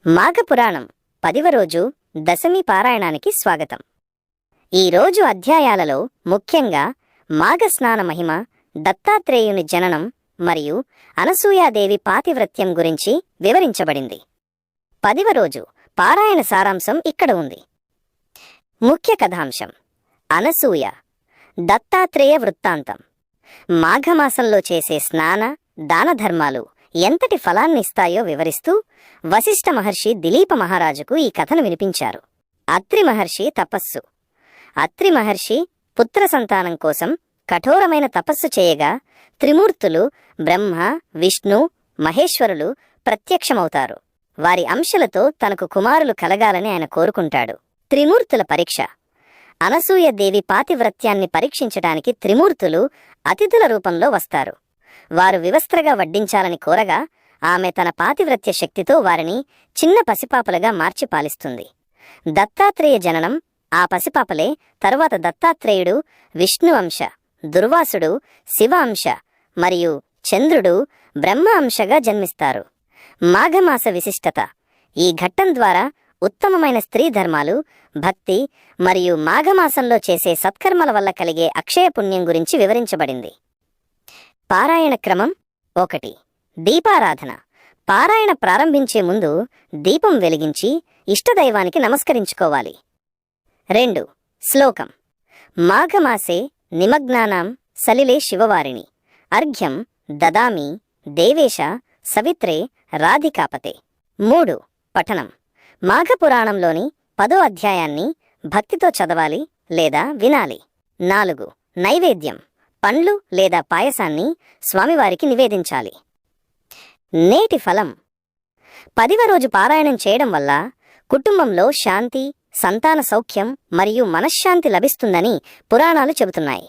మాఘపురాణం 10వ రోజు దశమి పారాయణానికి స్వాగతం. ఈరోజు అధ్యాయాలలో ముఖ్యంగా మాఘస్నాన మహిమ, దత్తాత్రేయుని జననం మరియు అనసూయాదేవి పాతివ్రత్యం గురించి వివరించబడింది. 10వ రోజు పారాయణ సారాంశం ఇక్కడ ఉంది. ముఖ్య కథాంశం: అనసూయ, దత్తాత్రేయ వృత్తాంతం. మాఘమాసంలో చేసే స్నాన దానధర్మాలు ఎంతటి ఫలాన్నిస్తాయో వివరిస్తూ వశిష్ఠ మహర్షి దిలీప మహారాజుకు ఈ కథను వినిపించారు. అత్రి మహర్షి తపస్సు. అత్రి మహర్షి పుత్ర సంతానం కోసం కఠోరమైన తపస్సు చేయగా త్రిమూర్తులు బ్రహ్మ, విష్ణు, మహేశ్వరులు ప్రత్యక్షమవుతారు. వారి అంశలతో తనకు కుమారులు కలగాలని ఆయన కోరుకుంటాడు. త్రిమూర్తుల పరీక్ష. అనసూయదేవి పాతివ్రత్యాన్ని పరీక్షించటానికి త్రిమూర్తులు అతిథుల రూపంలో వస్తారు. వారు వివస్త్రగా వడ్డించాలని కోరగా ఆమె తన పాతివ్రత్య శక్తితో వారిని చిన్న పసిపాపలుగా మార్చి పాలిస్తుంది. దత్తాత్రేయ జననం. ఆ పసిపాపలే తరువాత దత్తాత్రేయుడు విష్ణు అంశ, దుర్వాసుడు శివ అంశ మరియు చంద్రుడు బ్రహ్మ అంశగా జన్మిస్తారు. మాఘమాస విశిష్టత. ఈ ఘట్టం ద్వారా ఉత్తమమైన స్త్రీ ధర్మాలు, భక్తి మరియు మాఘమాసంలో చేసే సత్కర్మల వల్ల కలిగే అక్షయ పుణ్యం గురించి వివరించబడింది. పారాయణ క్రమం. 1. దీపారాధన. పారాయణ ప్రారంభించే ముందు దీపం వెలిగించి ఇష్టదైవానికి నమస్కరించుకోవాలి. 2. శ్లోకం. మాఘమాసే నిమగ్నానాం సలిలే శివవారిణి అర్ఘ్యం దదామి దేవేశ సవిత్రే రాధికాపతే. 3. పఠనం. మాఘపురాణంలోని 10వ అధ్యాయాన్ని భక్తితో చదవాలి లేదా వినాలి. 4. నైవేద్యం. పండ్లు లేదా పాయసాన్ని స్వామివారికి నివేదించాలి. నేటి ఫలం. 10వ రోజు పారాయణం చేయడం వల్ల కుటుంబంలో శాంతి, సంతాన సౌఖ్యం మరియు మనశ్శాంతి లభిస్తుందని పురాణాలు చెబుతున్నాయి.